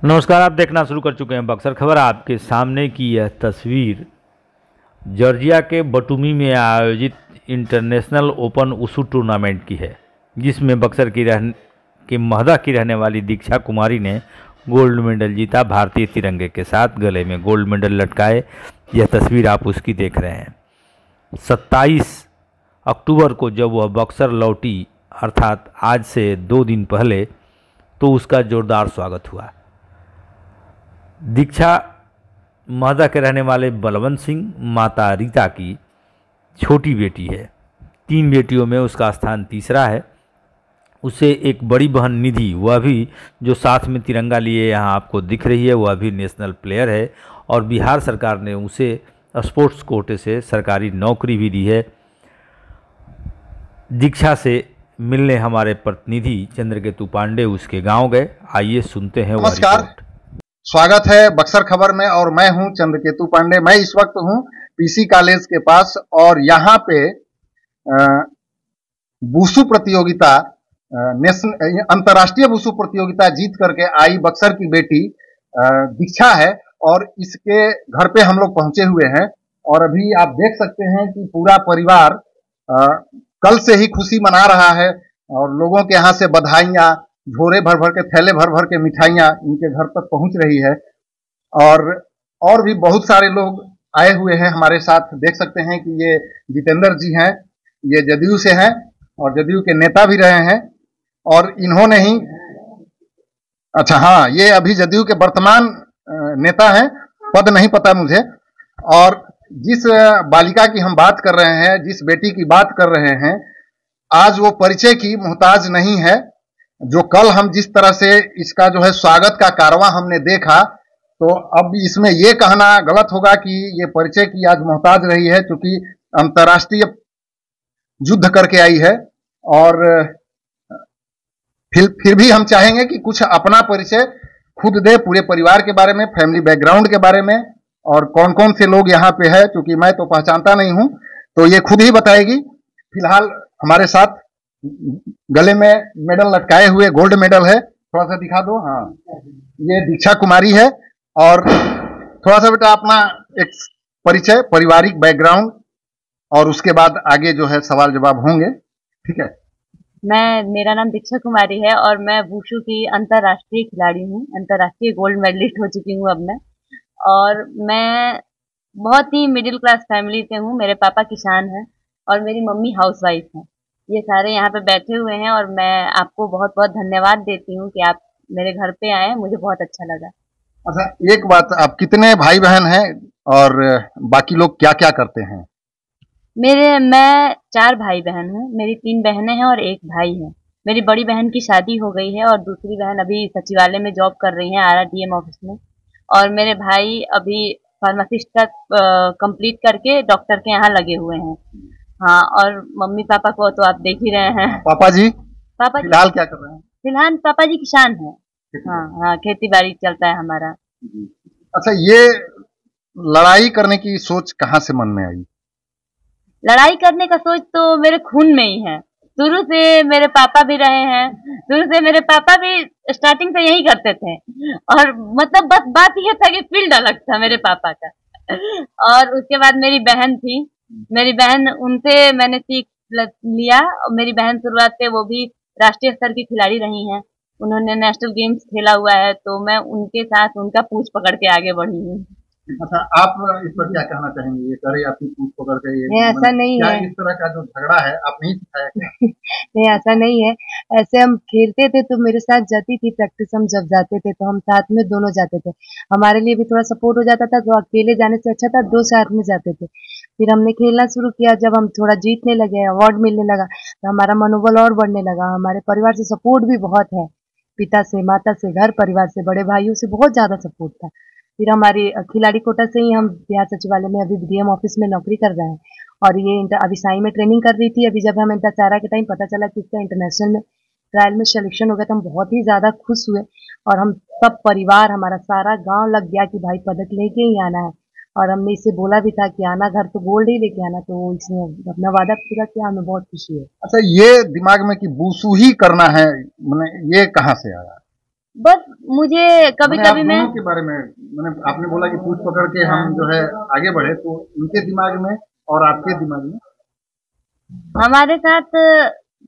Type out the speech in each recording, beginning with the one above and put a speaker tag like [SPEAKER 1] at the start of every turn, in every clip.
[SPEAKER 1] नमस्कार, आप देखना शुरू कर चुके हैं बक्सर खबर। आपके सामने की यह तस्वीर जॉर्जिया के बटुमी में आयोजित इंटरनेशनल ओपन वुशु टूर्नामेंट की है, जिसमें बक्सर के महदा की रहने वाली दीक्षा कुमारी ने गोल्ड मेडल जीता। भारतीय तिरंगे के साथ गले में गोल्ड मेडल लटकाए। यह तस्वीर आप उसकी देख रहे हैं। 27 अक्टूबर को जब वह बक्सर लौटी, अर्थात आज से 2 दिन पहले, तो उसका जोरदार स्वागत हुआ। दीक्षा महदा के रहने वाले बलवंत सिंह माता रीता की छोटी बेटी है। 3 बेटियों में उसका स्थान तीसरा है। उसे एक बड़ी बहन निधि, वह भी जो साथ में तिरंगा लिए यहाँ आपको दिख रही है, वह भी नेशनल प्लेयर है और बिहार सरकार ने उसे स्पोर्ट्स कोटे से सरकारी नौकरी भी दी है। दीक्षा से मिलने हमारे प्रतिनिधि चंद्रकेतु पांडे उसके गांव गए। आइए सुनते हैं।
[SPEAKER 2] नमस्कार, स्वागत है बक्सर खबर में और मैं हूं चंद्रकेतु पांडे। मैं इस वक्त हूं पीसी कॉलेज के पास और यहाँ पे वुशु प्रतियोगिता, अंतर्राष्ट्रीय वुशु प्रतियोगिता जीत करके आई बक्सर की बेटी दीक्षा है और इसके घर पे हम लोग पहुंचे हुए हैं। और अभी आप देख सकते हैं कि पूरा परिवार कल से ही खुशी मना रहा है और लोगों के यहाँ से बधाइयाँ, झोरे भर भर के, थैले भर भर के मिठाइयाँ इनके घर तक पहुंच रही है। और भी बहुत सारे लोग आए हुए हैं हमारे साथ। देख सकते हैं कि ये जितेंद्र जी हैं, ये जदयू से हैं और जदयू के नेता भी रहे हैं। और इन्होंने ही, अच्छा हाँ, ये अभी जदयू के वर्तमान नेता हैं, पद नहीं पता मुझे। और जिस बालिका की हम बात कर रहे हैं, जिस बेटी की बात कर रहे हैं, आज वो परिचय की मोहताज नहीं है। जो कल हम जिस तरह से इसका जो है स्वागत का कारवां हमने देखा, तो अब इसमें ये कहना गलत होगा कि ये परिचय की आज मोहताज रही है, क्योंकि अंतर्राष्ट्रीय युद्ध करके आई है। और फिर भी हम चाहेंगे कि कुछ अपना परिचय खुद दे, पूरे परिवार के बारे में, फैमिली बैकग्राउंड के बारे में और कौन कौन से लोग यहाँ पे है, क्योंकि मैं तो पहचानता नहीं हूं, तो ये खुद ही बताएगी। फिलहाल हमारे साथ गले में मेडल लटकाए हुए, गोल्ड मेडल है, थोड़ा सा दिखा दो। हाँ, ये दीक्षा कुमारी है। और थोड़ा सा बेटा अपना एक परिचय, पारिवारिक बैकग्राउंड, और उसके बाद आगे जो है सवाल जवाब होंगे, ठीक है?
[SPEAKER 3] मेरा नाम दीक्षा कुमारी है और मैं वुशु की अंतर्राष्ट्रीय खिलाड़ी हूँ, अंतर्राष्ट्रीय गोल्ड मेडलिस्ट हो चुकी हूँ अब मैं। और मैं बहुत ही मिडिल क्लास फैमिली से हूँ। मेरे पापा किसान हैं और मेरी मम्मी हाउसवाइफ हैं। ये सारे यहाँ पे बैठे हुए हैं और मैं आपको बहुत बहुत धन्यवाद देती हूँ कि आप मेरे घर पे आए, मुझे बहुत अच्छा लगा।
[SPEAKER 2] अच्छा, एक बात, आप कितने भाई बहन हैं और बाकी लोग क्या क्या करते हैं?
[SPEAKER 3] मैं 4 भाई बहन हूँ। मेरी 3 बहनें हैं और 1 भाई है। मेरी बड़ी बहन की शादी हो गई है और दूसरी बहन अभी सचिवालय में जॉब कर रही है, RRDM ऑफिस में। और मेरे भाई अभी फार्मासिस्ट का कंप्लीट करके डॉक्टर के यहाँ लगे हुए हैं। हाँ, और मम्मी पापा को तो आप देख ही रहे हैं।
[SPEAKER 2] पापा जी फिलहाल क्या कर रहे हैं?
[SPEAKER 3] फिलहाल पापा जी किसान हैं। हाँ हाँ, खेती बाड़ी चलता है हमारा।
[SPEAKER 2] अच्छा, ये लड़ाई करने की सोच कहाँ से मन में आई?
[SPEAKER 3] लड़ाई करने का सोच तो मेरे खून में ही है। शुरू से मेरे पापा भी रहे हैं। शुरू से मेरे पापा भी स्टार्टिंग से यही करते थे। और मतलब बस बात यह था कि फील्ड अलग था मेरे पापा का। और उसके बाद मेरी बहन थी। मेरी बहन, उनसे मैंने सीख लिया। मेरी बहन शुरुआत से वो भी राष्ट्रीय स्तर की खिलाड़ी रही हैं। उन्होंने नेशनल गेम्स खेला हुआ है, तो मैं उनके साथ उनका पूंछ पकड़ के आगे बढ़ी हूँ।
[SPEAKER 2] अच्छा, आप इस पर क्या कहना चाहेंगे? ये करे आपकी पूंछ पकड़ के,
[SPEAKER 3] नहीं, ऐसा नहीं है।
[SPEAKER 2] इस तरह का जो झगड़ा है आप नहीं सिखाया क्या?
[SPEAKER 3] नहीं, ऐसा नहीं है। ऐसे हम खेलते थे तो मेरे साथ जाती थी प्रैक्टिस। हम जब जाते थे तो हम साथ में दोनों जाते थे। हमारे लिए भी थोड़ा सपोर्ट हो जाता था, तो अकेले जाने से अच्छा था 2 साथ में जाते थे। फिर हमने खेलना शुरू किया। जब हम थोड़ा जीतने लगे, अवार्ड मिलने लगा, तो हमारा मनोबल और बढ़ने लगा। हमारे परिवार से सपोर्ट भी बहुत है, पिता से, माता से, घर परिवार से, बड़े भाइयों से बहुत ज्यादा सपोर्ट था। फिर हमारी खिलाड़ी कोटा से ही हम बिहार सचिवालय में अभी डीएम ऑफिस में नौकरी कर रहे हैं। और ये अभी साई में ट्रेनिंग कर रही थी। अभी जब हमें दशहरा के टाइम पता चला कि इसका इंटरनेशनल में ट्रायल में सिलेक्शन हो गया, तो हम बहुत ही ज्यादा खुश हुए। और हम सब परिवार, हमारा सारा गांव लग गया कि भाई पदक लेके ही आना है। और हमने इसे बोला भी था कि आना घर तो गोल्ड ही लेके आना, तो इसने अपना वादा पूरा किया, हमें बहुत खुशी है।
[SPEAKER 2] अच्छा, ये दिमाग में कि वुशु ही करना है, मैंने ये कहाँ से आया?
[SPEAKER 4] बस मुझे कभी
[SPEAKER 2] मैंने आप
[SPEAKER 4] कभी मैं
[SPEAKER 2] दोनों के बारे में, मैंने आपने बोला कि पूछ पकड़ के हम जो है आगे बढ़े, तो उनके दिमाग में और आपके दिमाग में
[SPEAKER 4] हमारे साथ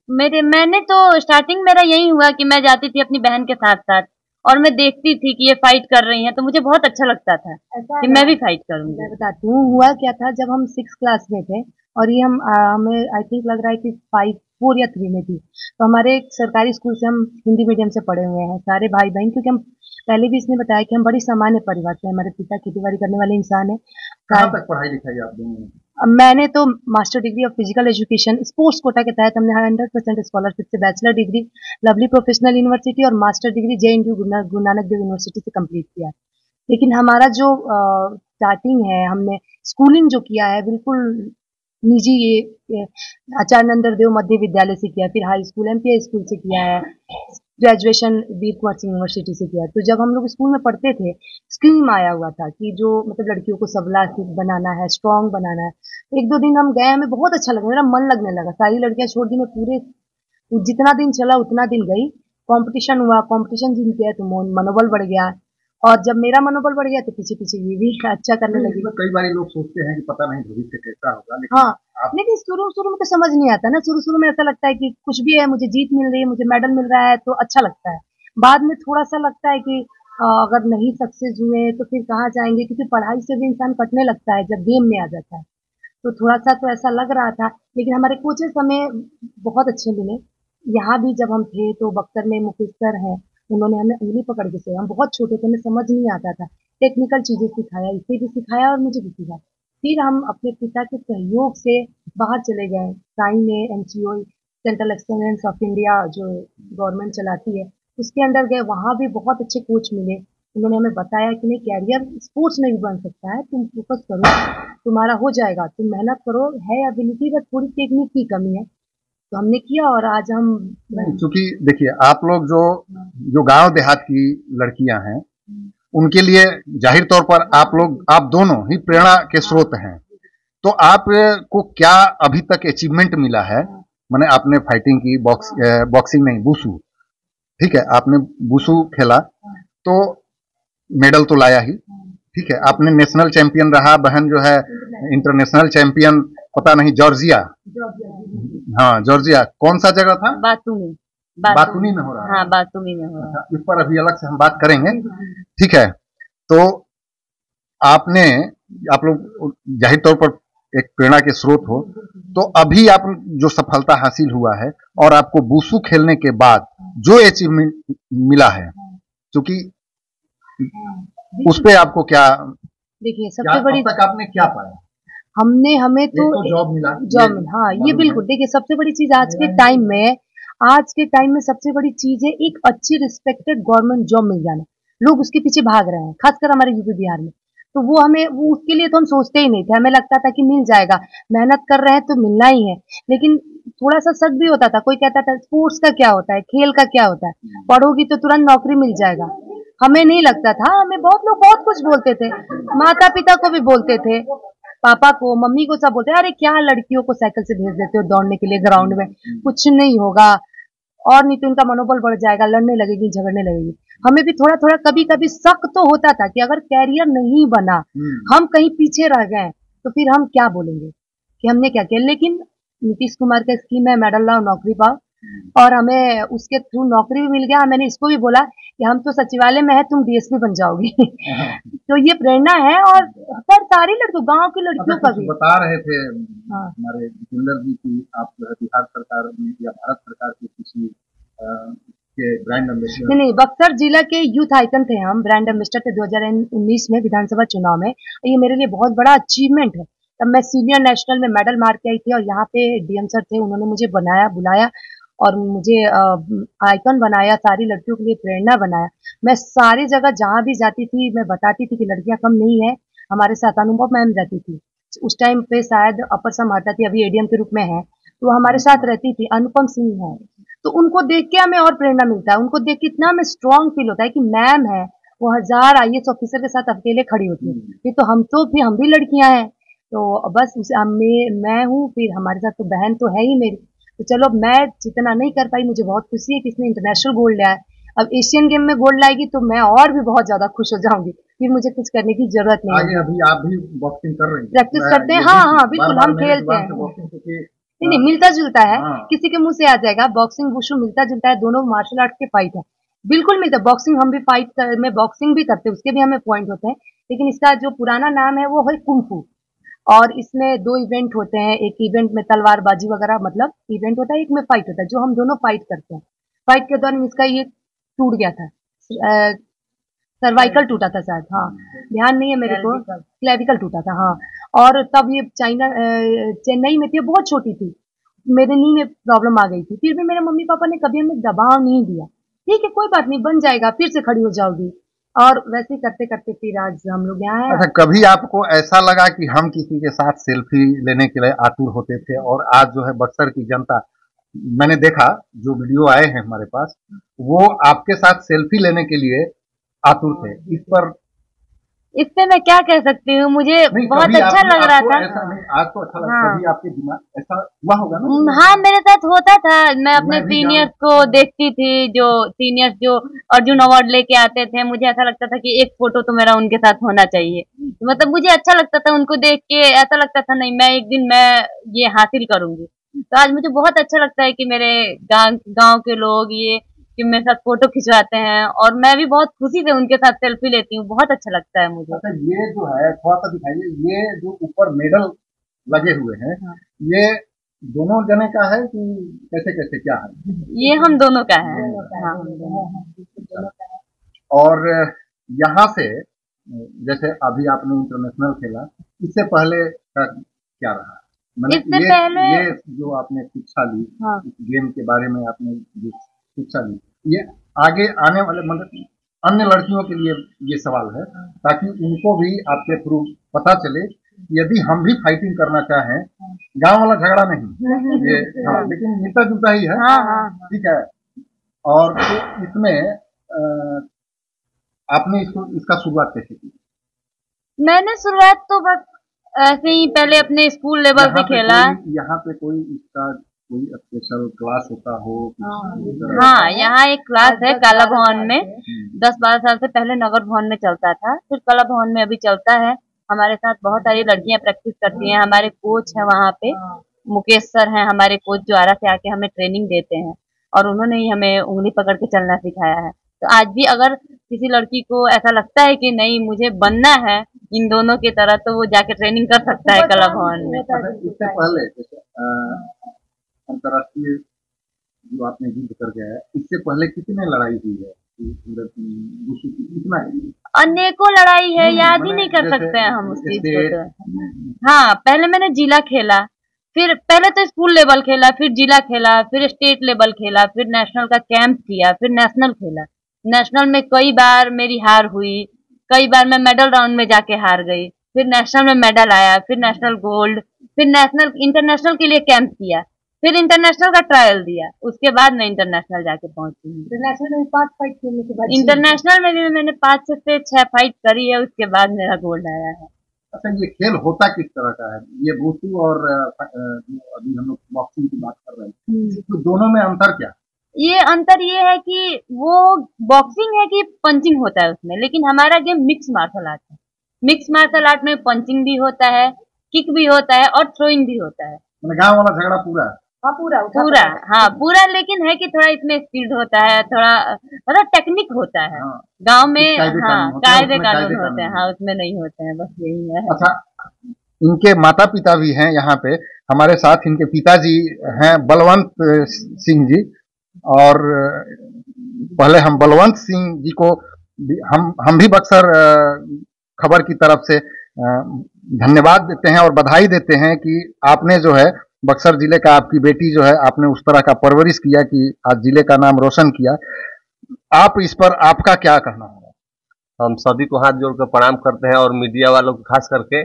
[SPEAKER 4] मैंने तो स्टार्टिंग मेरा यही हुआ कि मैं जाती थी अपनी बहन के साथ साथ और मैं देखती थी कि ये फाइट कर रही हैं, तो मुझे बहुत अच्छा लगता था
[SPEAKER 3] ऐसा
[SPEAKER 4] कि
[SPEAKER 3] है
[SPEAKER 4] मैं
[SPEAKER 3] ना,
[SPEAKER 4] भी फाइट करूंगी।
[SPEAKER 3] मैं बताती हूँ हुआ क्या था। जब हम 6 क्लास में थे और ये हमें आई थिंक लग रहा है कि 5 4 या 3 में थी, तो हमारे एक सरकारी स्कूल से, हम हिंदी मीडियम से पढ़े हुए हैं सारे भाई बहन, क्योंकि हम पहले भी इसने बताया कि हम बड़ी सामान्य परिवार से, हमारे पिता खेती बाड़ी करने वाले इंसान है।
[SPEAKER 2] कहाँ तक पढ़ाई लिखाई आप दोनों ने?
[SPEAKER 3] मैंने तो master degree of physical education sports quota के तहत हमने 100% स्कॉलरशिप से bachelor degree lovely professional university और master degree JNU Guru Nanak Dev university से कंप्लीट किया है। लेकिन हमारा जो स्टार्टिंग है, हमने स्कूलिंग जो किया है बिल्कुल निजी ये आचार्य नंदन देव मध्य विद्यालय से किया है, फिर हाई स्कूल MPI स्कूल से किया है, ग्रेजुएशन वीर कुंवर सिंह यूनिवर्सिटी से किया है। तो जब हम लोग स्कूल में पढ़ते थे, स्कीम आया हुआ था कि जो मतलब लड़कियों को सबला बनाना है, स्ट्रांग बनाना है। 1-2 दिन हम गए, हमें बहुत अच्छा लगा, मेरा मन लगने लगा, सारी लड़कियां छोड़ दी, मैं पूरे जितना दिन चला उतना दिन गई। कंपटीशन हुआ, कंपटीशन जीत गया तो मनोबल बढ़ गया, और जब मेरा मनोबल बढ़ गया तो पीछे पीछे ये भी अच्छा करने लगी।
[SPEAKER 2] इसमें कई बार लोग सोचते हैं कि पता नहीं भविष्य कैसा होगा, लेकिन
[SPEAKER 3] हाँ,
[SPEAKER 2] आप
[SPEAKER 3] लेकिन शुरू में तो समझ नहीं आता ना। शुरू में ऐसा लगता है कि कुछ भी है, मुझे जीत मिल रही है, मुझे मेडल मिल रहा है तो अच्छा लगता है। बाद में थोड़ा सा लगता है कि अगर नहीं सक्सेस हुए तो फिर कहाँ जाएंगे, क्योंकि पढ़ाई से भी इंसान कटने लगता है जब गेम में आ जाता है। तो थोड़ा सा तो ऐसा लग रहा था, लेकिन हमारे कोचेस हमें बहुत अच्छे मिले। यहाँ भी जब हम थे तो बक्सर में मुकेश सर हैं, उन्होंने हमें उंगली पकड़ के सिखाया। हम बहुत छोटे थे, हमें समझ नहीं आता था, टेक्निकल चीजें सिखाया, इसे भी सिखाया और मुझे भी सिखाया। फिर हम अपने पिता के सहयोग से बाहर चले गए, साई में MCO central excellence of India जो गवर्नमेंट चलाती है, उसके अंदर गए। वहाँ भी बहुत अच्छे कोच मिले, उन्होंने हमें बताया कि नहीं, कैरियर स्पोर्ट्स में भी बन सकता है, तुम फोकस करो, तुम्हारा हो जाएगा, तुम मेहनत करो, है एबिलिटी, बस थोड़ी टेक्निक की कमी है। तो हमने किया और आज हम
[SPEAKER 2] नहीं, क्योंकि देखिए आप लोग जो जो गांव देहात की लड़कियां हैं, उनके लिए जाहिर तौर पर आप दोनों ही प्रेरणा के स्रोत हैं। तो आपको क्या अभी तक अचीवमेंट मिला है? माने आपने फाइटिंग की, बॉक्सिंग नहीं, वुशु, ठीक है, आपने वुशु खेला तो मेडल तो लाया ही, ठीक है, आपने नेशनल चैंपियन रहा, बहन जो है इंटरनेशनल चैंपियन, पता नहीं जॉर्जिया, हाँ जॉर्जिया कौन सा जगह था?
[SPEAKER 4] बातूनी
[SPEAKER 2] बातूनी में हो रहा है।
[SPEAKER 4] हाँ, बातूनी में हो रहा है।
[SPEAKER 2] अच्छा, इस पर अभी अलग से हम बात करेंगे, ठीक है। तो आप लोग जाहिर तौर पर एक प्रेरणा के स्रोत हो, तो अभी आप जो सफलता हासिल हुआ है और आपको वुशु खेलने के बाद जो अचीवमेंट मिला है, क्योंकि उस पे आपको क्या,
[SPEAKER 3] देखिए सबसे बड़ी,
[SPEAKER 2] अब तक आपने क्या पाया?
[SPEAKER 3] हमें तो
[SPEAKER 2] जॉब मिला,
[SPEAKER 3] हाँ ये बिल्कुल। देखिए सबसे बड़ी चीज आज के टाइम में सबसे बड़ी चीज है एक अच्छी रिस्पेक्टेड गवर्नमेंट जॉब मिल जाना। लोग उसके पीछे भाग रहे हैं, खासकर हमारे यूपी बिहार में। तो वो उसके लिए तो हम सोचते ही नहीं थे, हमें लगता था कि मिल जाएगा, मेहनत कर रहे हैं तो मिलना ही है। लेकिन थोड़ा सा शक भी होता था, कोई कहता था स्पोर्ट्स का क्या होता है, खेल का क्या होता है, पढ़ोगी तो तुरंत नौकरी मिल जाएगा। हमें नहीं लगता था, हमें बहुत लोग बहुत कुछ बोलते थे, माता पिता को भी बोलते थे, पापा को, मम्मी को, सब बोलते हैं अरे क्या लड़कियों को साइकिल से भेज देते हो दौड़ने के लिए ग्राउंड में, कुछ नहीं होगा, और नहीं तो उनका मनोबल बढ़ जाएगा, लड़ने लगेगी, झगड़ने लगेगी। हमें भी थोड़ा थोड़ा कभी कभी शक तो होता था कि अगर कैरियर नहीं बना, हम कहीं पीछे रह गए, तो फिर हम क्या बोलेंगे कि हमने क्या किया। लेकिन नीतीश कुमार का स्कीम है मेडल लाओ नौकरी पाओ, और हमें उसके थ्रू नौकरी भी मिल गया। मैंने इसको भी बोला कि हम तो सचिवालय में है, तुम DSP बन जाओगी। तो ये प्रेरणा है, और पर सारी लड़कियों, गांव की लड़कियों का भी
[SPEAKER 2] बता रहे थे हमारे जितेंद्र जी की आप जो है बिहार सरकार में या भारत सरकार के किसी के ब्रांड एम्बेसडर।
[SPEAKER 3] नहीं, बक्सर जिला के यूथ आइकन थे हम, ब्रांड एम्बेसडर थे 2019 में विधानसभा चुनाव में। ये मेरे लिए बहुत बड़ा अचीवमेंट है। तब मैं सीनियर नेशनल में मेडल मार के आई थी, और यहाँ पे DM सर थे, उन्होंने मुझे बुलाया और मुझे आइकन बनाया, सारी लड़कियों के लिए प्रेरणा बनाया। मैं सारी जगह जहाँ भी जाती थी मैं बताती थी कि लड़कियां कम नहीं है। हमारे साथ अनुभव मैम रहती थी, उस टाइम पे शायद अपर सम आता थी, अभी ADM के रूप में है, तो हमारे साथ रहती थी। अनुपम सिंह है, तो उनको देख के हमें और प्रेरणा मिलता है, उनको देख के इतना हमें स्ट्रांग फील होता है कि मैम है, वो 1000 IAS ऑफिसर के साथ अकेले खड़ी होती है। फिर तो हम भी लड़कियां हैं, तो बस मैं हूँ, फिर हमारे साथ तो बहन तो है ही मेरी। तो चलो, मैं जितना नहीं कर पाई, मुझे बहुत खुशी है कि इसने इंटरनेशनल गोल्ड लिया है। अब एशियन गेम में गोल्ड लाएगी तो मैं और भी बहुत ज्यादा खुश हो जाऊंगी, फिर मुझे कुछ करने की जरूरत नहीं
[SPEAKER 2] आगे
[SPEAKER 3] है।
[SPEAKER 2] अभी आप भी बॉक्सिंग कर रही हैं?
[SPEAKER 3] प्रैक्टिस करते हैं, हाँ हाँ बिल्कुल, हम खेलते हैं। नहीं नहीं, मिलता जुलता है, किसी के मुंह से आ जाएगा बॉक्सिंग वुशु, मिलता जुलता है, दोनों मार्शल आर्ट के फाइट है, बिल्कुल मिलता है। बॉक्सिंग हम भी में बॉक्सिंग भी करते हैं, उसके भी हमें पॉइंट होते हैं, लेकिन इसका जो पुराना नाम है वो है कुंफू। और इसमें 2 इवेंट होते हैं, एक इवेंट में तलवारबाजी वगैरह मतलब इवेंट होता है, एक में फाइट होता है, जो हम दोनों फाइट करते हैं। फाइट के दौरान इसका ये टूट गया था, सर्वाइकल टूटा था शायद, हाँ ध्यान नहीं है मेरे को, क्लेविकल टूटा था, हाँ। और तब ये चेन्नई में थी, बहुत छोटी थी, मेरे नी में प्रॉब्लम आ गई थी, फिर भी मेरे मम्मी पापा ने कभी हमें दबाव नहीं दिया, ठीक है कोई बात नहीं, बन जाएगा, फिर से खड़ी हो जाओगी। और वैसे ही करते करते फिर आज हम लोग यहाँ हैं।
[SPEAKER 2] अच्छा, कभी आपको ऐसा लगा कि हम किसी के साथ सेल्फी लेने के लिए आतुर होते थे, और आज जो है बक्सर की जनता, मैंने देखा जो वीडियो आए हैं हमारे पास, वो आपके साथ सेल्फी लेने के लिए आतुर थे, इस पर
[SPEAKER 4] इस पे मैं क्या कह सकती हूँ, मुझे बहुत अच्छा लग रहा था।
[SPEAKER 2] ऐसा नहीं, आज तो अच्छा लगा, कभी आपके दिमाग ऐसा हुआ होगा ना?
[SPEAKER 4] हाँ, मेरे साथ होता था, मैं अपने सीनियर्स को देखती थी, जो सीनियर्स जो अर्जुन अवार्ड लेके आते थे, मुझे ऐसा लगता था कि एक फोटो तो मेरा उनके साथ होना चाहिए, मतलब मुझे अच्छा लगता था उनको देख के, ऐसा लगता था नहीं मैं एक दिन मैं ये हासिल करूंगी। तो आज मुझे बहुत अच्छा लगता है कि मेरे गांव के लोग ये कि मेरे साथ फोटो खिंचवाते हैं, और मैं भी बहुत खुशी से उनके साथ सेल्फी लेती हूँ, बहुत अच्छा लगता है मुझे।
[SPEAKER 2] अच्छा, ये जो है थोड़ा सा दिखाइए, ये जो ऊपर मेडल लगे हुए हैं, ये दोनों जने का है कि कैसे कैसे क्या है?
[SPEAKER 4] ये हम दोनों का है, हाँ,
[SPEAKER 2] और यहाँ से जैसे अभी आपने इंटरनेशनल खेला, इससे पहले का क्या रहा?
[SPEAKER 4] इससे पहले
[SPEAKER 2] ये जो आपने शिक्षा ली, इस गेम के बारे में आपने जो शिक्षा ली, ये आगे आने वाले मतलब अन्य लड़कियों के लिए ये सवाल है, ताकि उनको भी आपके थ्रू पता चले, यदि हम भी फाइटिंग करना चाहें, गांव वाला झगड़ा नहीं ये, हाँ, लेकिन मिलता जुलता ही है, ठीक है। और तो इसमें आपने इसका शुरुआत कैसे की?
[SPEAKER 4] मैंने शुरुआत तो बस ऐसे ही पहले अपने स्कूल लेवल पे खेला।
[SPEAKER 2] यहाँ पे कोई इसका कोई स्पेशल क्लास होता हो?
[SPEAKER 4] हाँ, यहाँ एक क्लास है काला भवन में, 10-12 साल से पहले नगर भवन में चलता था, फिर कला भवन में अभी चलता है। हमारे साथ बहुत सारी लड़कियां प्रैक्टिस करती हैं, हमारे कोच है वहाँ पे, मुकेश सर हैं हमारे कोच, जो आरा से आके हमें ट्रेनिंग देते हैं, और उन्होंने ही हमें उंगली पकड़ के चलना सिखाया है। तो आज भी अगर किसी लड़की को ऐसा लगता है कि नहीं मुझे बनना है इन दोनों की तरह, तो वो जाके ट्रेनिंग कर सकता है कला भवन में।
[SPEAKER 2] इससे पहले अंतर्राष्ट्रीय जो आपने युद्ध कर गया है, इससे पहले कितने लड़ाई हुई है?
[SPEAKER 4] अनेकों लड़ाई है, याद ही नहीं कर सकते हैं हम उस चीज को तो। हाँ, पहले मैंने जिला खेला, फिर पहले तो स्कूल लेवल खेला, फिर जिला खेला, फिर स्टेट लेवल खेला, फिर नेशनल का कैंप किया, फिर नेशनल खेला। नेशनल में कई बार मेरी हार हुई, कई बार मैं मेडल राउंड में जाके हार गई, फिर नेशनल में मेडल आया, फिर नेशनल गोल्ड, फिर नेशनल इंटरनेशनल के लिए कैंप किया, फिर इंटरनेशनल का ट्रायल दिया, उसके बाद मैं इंटरनेशनल जाके पहुंची।
[SPEAKER 3] इंटरनेशनल में 5 फाइट खेलने के बाद
[SPEAKER 4] इंटरनेशनल में भी मैंने 5 से 6 फाइट करी है, उसके बाद मेरा गोल्ड आया है।
[SPEAKER 2] अच्छा, ये खेल होता किस तरह का है? ये वुशु और अभी हम लोग बॉक्सिंग की बात कर रहे हैं, तो दोनों में अंतर क्या?
[SPEAKER 4] ये अंतर ये है कि वो बॉक्सिंग है कि पंचिंग होता है उसमें, लेकिन हमारा गेम मिक्स मार्शल आर्ट है। मिक्स मार्शल आर्ट में पंचिंग भी होता है, किक भी होता है, और थ्रोइंग भी होता है।
[SPEAKER 2] गाँव वाला झगड़ा पूरा?
[SPEAKER 3] हाँ पूरा,
[SPEAKER 4] हाँ पूरा, लेकिन है कि थोड़ा इसमें स्पीड होता है, थोड़ा मतलब टेक्निक होता है। गांव में हाँ कायदे कानून होते हैं, हाँ उसमें नहीं होते हैं, बस यही है।
[SPEAKER 2] अच्छा, इनके माता पिता भी हैं यहाँ पे हमारे साथ, इनके पिताजी हैं बलवंत सिंह जी, और पहले हम बलवंत सिंह जी को हम भी बक्सर खबर की तरफ से धन्यवाद देते हैं और बधाई देते हैं कि आपने जो है बक्सर जिले का, आपकी बेटी जो है, आपने उस तरह का परवरिश किया कि आज जिले का नाम रोशन किया। आप इस पर आपका क्या कहना होगा?
[SPEAKER 5] हम सभी को हाथ जोड़कर प्रणाम करते हैं, और मीडिया वालों को खास करके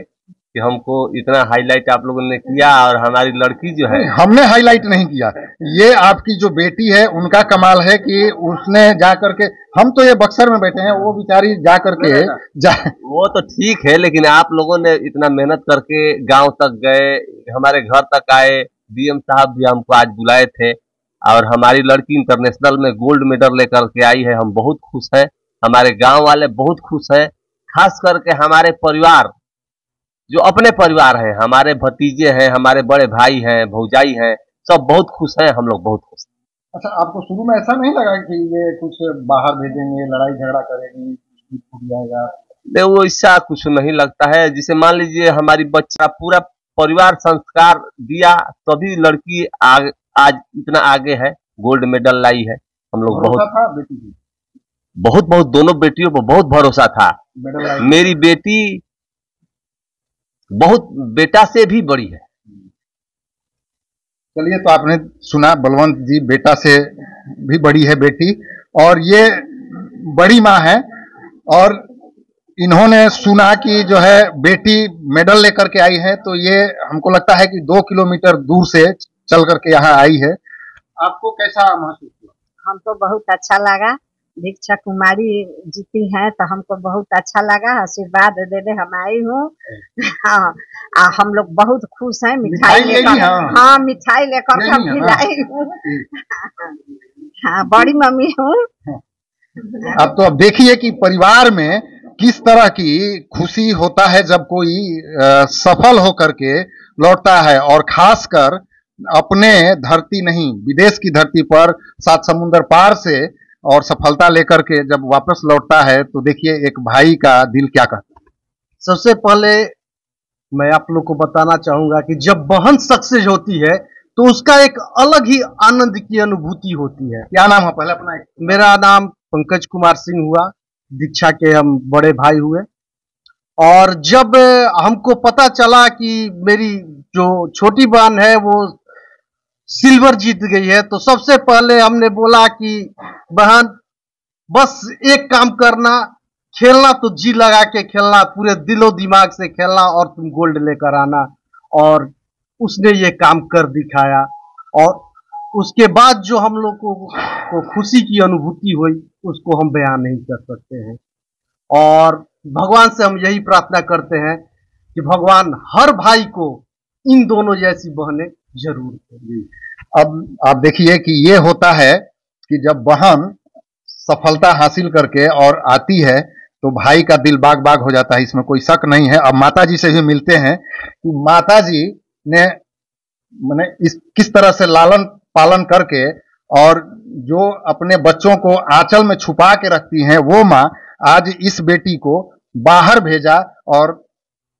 [SPEAKER 5] कि हमको इतना हाईलाइट आप लोगों ने किया, और हमारी लड़की जो है,
[SPEAKER 2] हमने हाईलाइट नहीं किया, ये आपकी जो बेटी है उनका कमाल है कि उसने जा करके, हम तो ये बक्सर में बैठे हैं, वो बेचारी जा करके
[SPEAKER 5] वो तो ठीक है, लेकिन आप लोगों ने इतना मेहनत करके गांव तक गए, हमारे घर तक आए, डीएम साहब भी हमको आज बुलाए थे, और हमारी लड़की इंटरनेशनल में गोल्ड मेडल लेकर के आई है। हम बहुत खुश हैं, हमारे गांव वाले बहुत खुश हैं, खास करके हमारे परिवार, जो अपने परिवार हैं, हमारे भतीजे हैं, हमारे बड़े भाई हैं, भौजाई हैं, सब बहुत खुश हैं, हम लोग बहुत खुश हैं।
[SPEAKER 2] अच्छा, आपको शुरू में ऐसा नहीं लगा कि ये कुछ बाहर भेजेंगे, लड़ाई झगड़ा करेगी, छूट जाएगा?
[SPEAKER 5] नहीं, वो ऐसा कुछ नहीं लगता है। जिसे मान लीजिए हमारी बच्चा पूरा परिवार संस्कार दिया, तभी लड़की आज इतना आगे है, गोल्ड मेडल लाई है। हम लोग
[SPEAKER 2] था बेटी की?
[SPEAKER 5] बहुत दोनों बेटियों पर बहुत भरोसा था। मेरी बेटी बहुत बेटा से भी बड़ी है।
[SPEAKER 2] चलिए, तो आपने सुना, बलवंत जी बेटा से भी बड़ी है बेटी, और ये बड़ी माँ है, और इन्होंने सुना कि जो है बेटी मेडल लेकर के आई है, तो ये हमको लगता है कि 2 किलोमीटर दूर से चल करके यहाँ आई है। आपको कैसा महसूस हुआ?
[SPEAKER 6] हमको बहुत अच्छा लगा। दीक्षा कुमारी जीती हैं तो हमको बहुत अच्छा लगा, आशीर्वाद देने हम आई हूँ। हाँ, हम लोग बहुत खुश हैं। मिठाई लेकर, हाँ मिठाई लेकर हम खिलाई हूँ। हाँ, बड़ी मम्मी हूँ।
[SPEAKER 2] अब देखिए कि परिवार में किस तरह की खुशी होता है जब कोई सफल होकर के लौटता है, और खासकर अपने धरती नहीं, विदेश की धरती पर 7 समुंदर पार से और सफलता लेकर के जब वापस लौटता है, तो देखिए एक भाई का दिल क्या कहता है।
[SPEAKER 7] सबसे पहले मैं आप लोग को बताना चाहूंगा कि जब बहन सक्सेस होती है तो उसका एक अलग ही आनंद की अनुभूति होती है।
[SPEAKER 2] क्या नाम है पहले अपना?
[SPEAKER 7] मेरा नाम पंकज कुमार सिंह हुआ, दीक्षा के हम बड़े भाई हुए। और जब हमको पता चला कि मेरी जो छोटी बहन है वो सिल्वर जीत गई है, तो सबसे पहले हमने बोला कि बहन बस एक काम करना, खेलना तो जी लगा के खेलना, पूरे दिलो दिमाग से खेलना, और तुम गोल्ड लेकर आना। और उसने ये काम कर दिखाया, और उसके बाद जो हम लोग को खुशी की अनुभूति हुई उसको हम बयान नहीं कर सकते हैं। और भगवान से हम यही प्रार्थना करते हैं कि भगवान हर भाई को इन दोनों जैसी बहनें जरूर दें।
[SPEAKER 2] अब आप देखिए कि ये होता है कि जब बहन सफलता हासिल करके और आती है तो भाई का दिल बाग बाग हो जाता है, इसमें कोई शक नहीं है। अब माताजी से भी मिलते हैं कि माताजी ने माने किस तरह से लालन पालन करके और जो अपने बच्चों को आंचल में छुपा के रखती हैं, वो माँ आज इस बेटी को बाहर भेजा और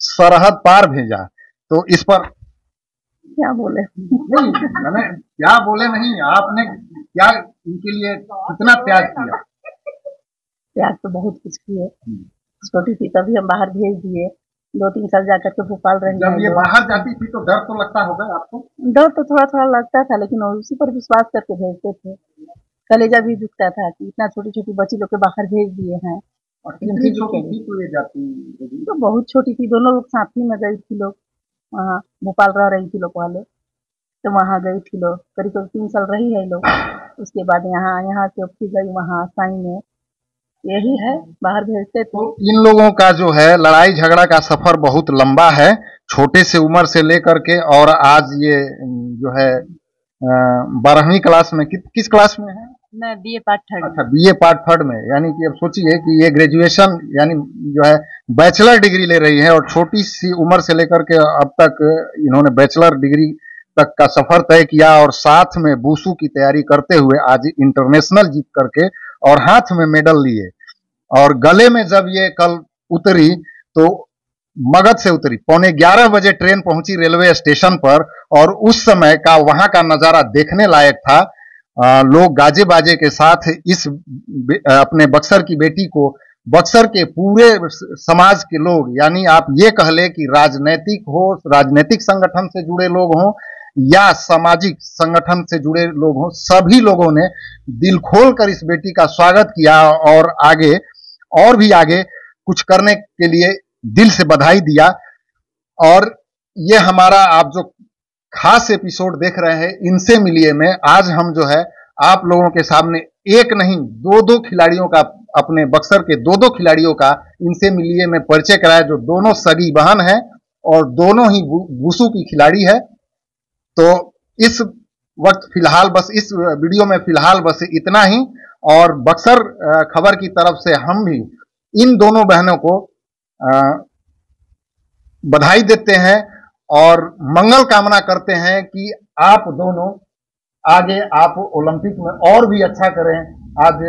[SPEAKER 2] सरहद पार भेजा। तो इस पर
[SPEAKER 6] क्या बोले?
[SPEAKER 2] नहीं, मैंने क्या बोले नहीं, आपने क्या इनके लिए कितना त्याग किया?
[SPEAKER 6] त्याग तो बहुत कुछ किए। छोटी थी तभी हम बाहर भेज दिए, 2-3 साल जाकर के भोपाल रह गए।
[SPEAKER 2] जब ये बाहर जाती थी तो डर तो लगता होगा आपको?
[SPEAKER 6] डर तो थोड़ा थोड़ा लगता था, लेकिन उसी पर विश्वास करके भेजते थे। कलेजा भी दुखता था कि इतना छोटी छोटी बच्ची लोग के बाहर भेज दिए हैं।
[SPEAKER 2] और कितनी छोटी थी तो ये जाती?
[SPEAKER 6] तो बहुत छोटी थी, दोनों लोग साथ ही में गई थी। लोग वहाँ भोपाल रह रही थी लोग वाले, तो वहाँ गई थी लोग, करीब 3 साल रही है लोग। उसके बाद यहाँ से फिर गई वहाँ साई में। यही है, बाहर भेजते थे।
[SPEAKER 2] तो इन लोगों का जो है लड़ाई झगड़ा का सफर बहुत लंबा है, छोटे से उम्र से लेकर के, और आज ये जो है 12वीं क्लास में, किस क्लास में है?
[SPEAKER 4] मैं बीए पार्ट 3।
[SPEAKER 2] अच्छा, बीए पार्ट 3 में, यानी कि अब सोचिए कि ये ग्रेजुएशन यानी जो है बैचलर डिग्री ले रही है, और छोटी सी उम्र से लेकर के अब तक इन्होंने बैचलर डिग्री तक का सफर तय किया, और साथ में वुशु की तैयारी करते हुए आज इंटरनेशनल जीत करके और हाथ में मेडल लिए। और गले में जब ये कल उतरी तो मगध से उतरी, 11:15 बजे ट्रेन पहुंची रेलवे स्टेशन पर, और उस समय का वहां का नजारा देखने लायक था। लोग गाजे बाजे के साथ इस अपने बक्सर की बेटी को, बक्सर के पूरे समाज के लोग, यानी आप ये कह ले कि राजनीतिक संगठन से जुड़े लोग हों या सामाजिक संगठन से जुड़े लोग हों, सभी लोगों ने दिल खोल कर इस बेटी का स्वागत किया, और आगे और भी आगे कुछ करने के लिए दिल से बधाई दिया। और ये हमारा आप जो खास एपिसोड देख रहे हैं इनसे मिलिए में आज हम जो है आप लोगों के सामने एक नहीं दो खिलाड़ियों का, अपने बक्सर के दो खिलाड़ियों का इनसे मिलिए में परिचय कराया, जो दोनों सगी बहन है और दोनों ही वुशु की खिलाड़ी है। तो इस वक्त फिलहाल बस इस वीडियो में फिलहाल बस इतना ही, और बक्सर खबर की तरफ से हम भी इन दोनों बहनों को बधाई देते हैं और मंगल कामना करते हैं कि आप दोनों आगे आप ओलंपिक में और भी अच्छा करें। आज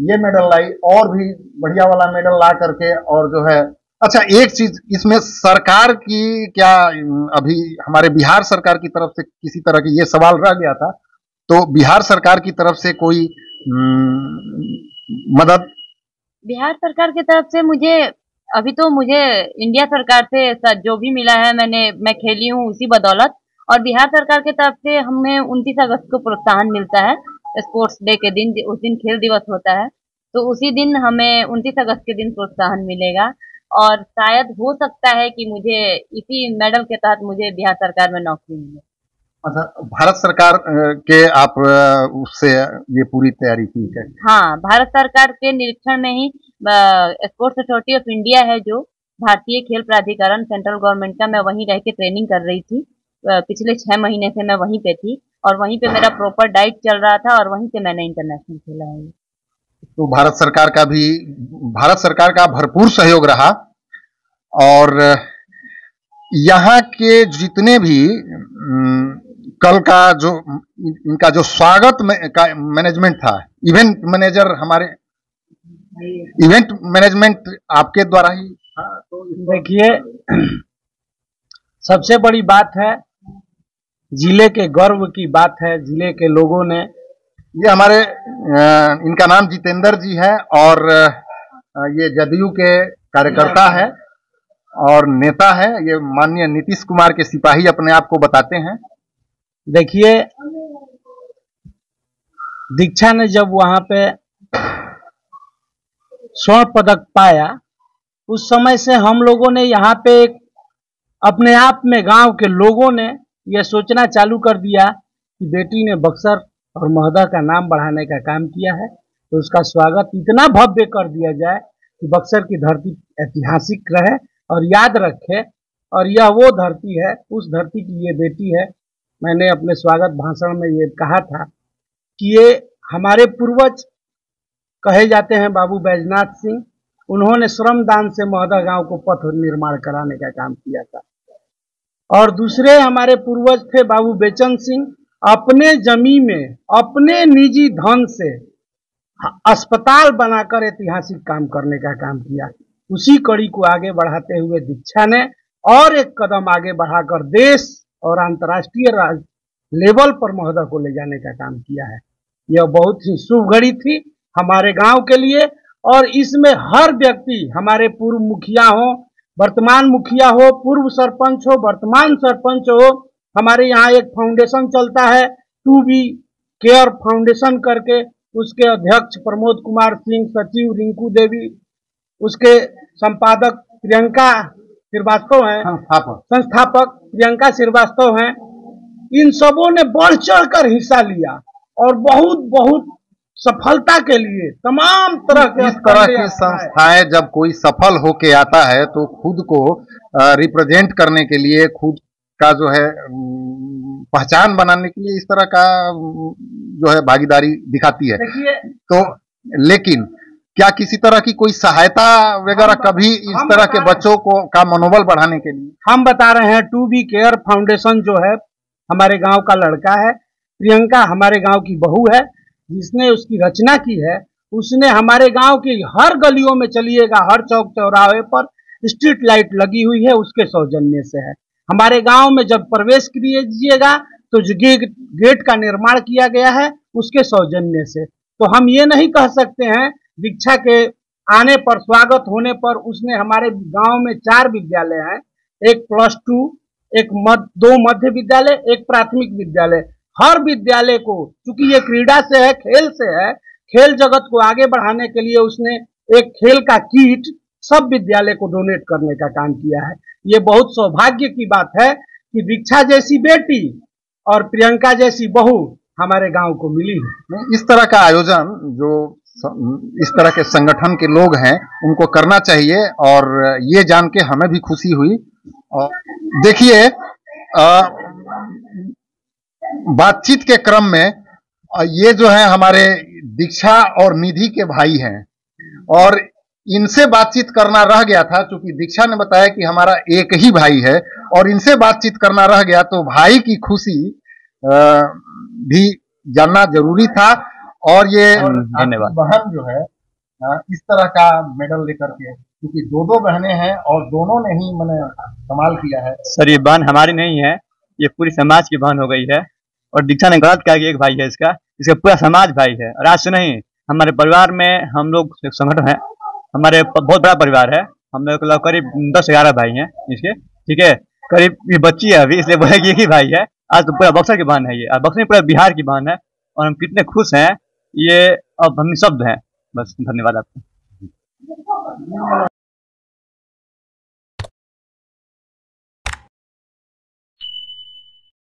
[SPEAKER 2] ये मेडल लाई और भी बढ़िया वाला मेडल ला करके, और जो है अच्छा एक चीज इसमें सरकार की क्या, अभी हमारे बिहार सरकार की तरफ से किसी तरह की ये सवाल रह गया था, तो बिहार सरकार की तरफ से कोई मदद?
[SPEAKER 4] बिहार सरकार की तरफ से मुझे इंडिया सरकार से जो भी मिला है मैं खेली हूँ उसी बदौलत, और बिहार सरकार की तरफ से हमें 29 अगस्त को प्रोत्साहन मिलता है स्पोर्ट्स डे के दिन। उस दिन खेल दिवस होता है, तो उसी दिन हमें 29 अगस्त के दिन प्रोत्साहन मिलेगा, और शायद हो सकता है कि मुझे इसी मेडल के तहत मुझे बिहार सरकार में नौकरी मिले।
[SPEAKER 2] अच्छा, भारत सरकार के आप उससे ये पूरी तैयारी की है?
[SPEAKER 4] हाँ, भारत सरकार के निरीक्षण में ही स्पोर्ट्स अथॉरिटी ऑफ इंडिया है, जो भारतीय खेल प्राधिकरण सेंट्रल गवर्नमेंट का, मैं वहीं रह के ट्रेनिंग कर रही थी। पिछले 6 महीने से मैं वहीं पे थी और वहीं पे मेरा प्रॉपर डाइट चल रहा था और वहीं से मैंने इंटरनेशनल खेला है।
[SPEAKER 2] तो भारत सरकार का भरपूर सहयोग रहा, और यहाँ के जितने भी कल का जो इनका जो स्वागत का मैनेजमेंट था, इवेंट मैनेजर हमारे, इवेंट मैनेजमेंट आपके द्वारा ही था। तो
[SPEAKER 8] देखिए, सबसे बड़ी बात है, जिले के गर्व की बात है, जिले के लोगों ने,
[SPEAKER 2] ये हमारे इनका नाम जितेंद्र जी है और ये जदयू के कार्यकर्ता है और नेता है, ये माननीय नीतीश कुमार के सिपाही अपने आप को बताते हैं।
[SPEAKER 8] देखिए, दीक्षा ने जब वहां पे स्वर्ण पदक पाया, उस समय से हम लोगों ने यहाँ पे अपने आप में गांव के लोगों ने यह सोचना चालू कर दिया कि बेटी ने बक्सर और महोदा का नाम बढ़ाने का काम किया है, तो उसका स्वागत इतना भव्य कर दिया जाए कि बक्सर की धरती ऐतिहासिक रहे और याद रखे, और यह वो धरती है, उस धरती की ये बेटी है। मैंने अपने स्वागत भाषण में ये कहा था कि ये हमारे पूर्वज कहे जाते हैं बाबू बैजनाथ सिंह, उन्होंने श्रमदान से महोदा गांव को पथ निर्माण कराने का काम किया था। और दूसरे हमारे पूर्वज थे बाबू बेचन सिंह, अपने जमीन में अपने निजी धन से अस्पताल बनाकर ऐतिहासिक काम करने का काम किया। उसी कड़ी को आगे बढ़ाते हुए दीक्षा ने और एक कदम आगे बढ़ाकर देश और अंतर्राष्ट्रीय लेवल पर महोदा को ले जाने का काम किया है। यह बहुत ही शुभ घड़ी थी हमारे गांव के लिए, और इसमें हर व्यक्ति, हमारे पूर्व मुखिया हो, वर्तमान मुखिया हो, पूर्व सरपंच हो, वर्तमान सरपंच हो, हमारे यहाँ एक फाउंडेशन चलता है 2B केयर फाउंडेशन करके, उसके अध्यक्ष प्रमोद कुमार सिंह, सचिव रिंकू देवी, उसके संपादक प्रियंका श्रीवास्तव हैं, संस्थापक प्रियंका श्रीवास्तव हैं। इन सबों ने बढ़ चढ़कर हिस्सा लिया और बहुत सफलता के लिए तमाम तरह के,
[SPEAKER 2] इस तरह की संस्थाएं जब कोई सफल होके आता है तो खुद को रिप्रेजेंट करने के लिए, खुद का जो है पहचान बनाने के लिए इस तरह का जो है भागीदारी दिखाती है। तो लेकिन क्या किसी तरह की कोई सहायता वगैरह कभी इस तरह के बच्चों को का मनोबल बढ़ाने के लिए?
[SPEAKER 8] हम बता रहे हैं, 2B केयर फाउंडेशन जो है हमारे गांव का लड़का है, प्रियंका हमारे गांव की बहू है, जिसने उसकी रचना की है। उसने हमारे गांव की हर गलियों में चलिएगा, हर चौक चौराहे पर स्ट्रीट लाइट लगी हुई है, उसके सौजन्य से है। हमारे गांव में जब प्रवेश कीजिएगा तो जो गेट का निर्माण किया गया है उसके सौजन्य से। तो हम ये नहीं कह सकते हैं, दीक्षा के आने पर, स्वागत होने पर, उसने हमारे गांव में 4 विद्यालय हैं, एक +2, एक 2 मध्य विद्यालय, एक प्राथमिक विद्यालय। हर विद्यालय को, चूंकि ये क्रीड़ा से है, खेल से है, खेल जगत को आगे बढ़ाने के लिए उसने एक खेल का किट सब विद्यालय को डोनेट करने का काम किया है। ये बहुत सौभाग्य की बात है कि दीक्षा जैसी बेटी और प्रियंका जैसी बहू हमारे गांव को मिली है।
[SPEAKER 2] इस तरह का आयोजन जो इस तरह के संगठन के लोग हैं उनको करना चाहिए, और ये जान के हमें भी खुशी हुई। और देखिए, बातचीत के क्रम में ये जो है हमारे दीक्षा और निधि के भाई हैं, और इनसे बातचीत करना रह गया था। क्योंकि दीक्षा ने बताया कि हमारा एक ही भाई है, और इनसे बातचीत करना रह गया, तो भाई की खुशी भी जानना जरूरी था। और ये
[SPEAKER 5] धन्यवाद।
[SPEAKER 2] बहन जो है इस तरह का मेडल लेकर के, क्योंकि दो बहनें हैं और दोनों ने ही मैंने कमाल किया है।
[SPEAKER 9] सर ये बहन हमारी नहीं है, ये पूरी समाज की बहन हो गई है। और दीक्षा ने गलत कहा कि एक भाई है इसका पूरा समाज भाई है। और आज से नहीं, हमारे परिवार में हम लोग एक संगठन है, हमारे बहुत बड़ा परिवार है, हम लोग करीब 10-11 भाई हैं इसके, ठीक है। करीब ये बच्ची है अभी, इसलिए बोले कि एक ही भाई है। आज तो पूरा बक्सर की बहन है ये, और बक्सर पूरा बिहार की बहन है, और हम कितने खुश हैं ये अब हम निःशब्द हैं। बस धन्यवाद आपको।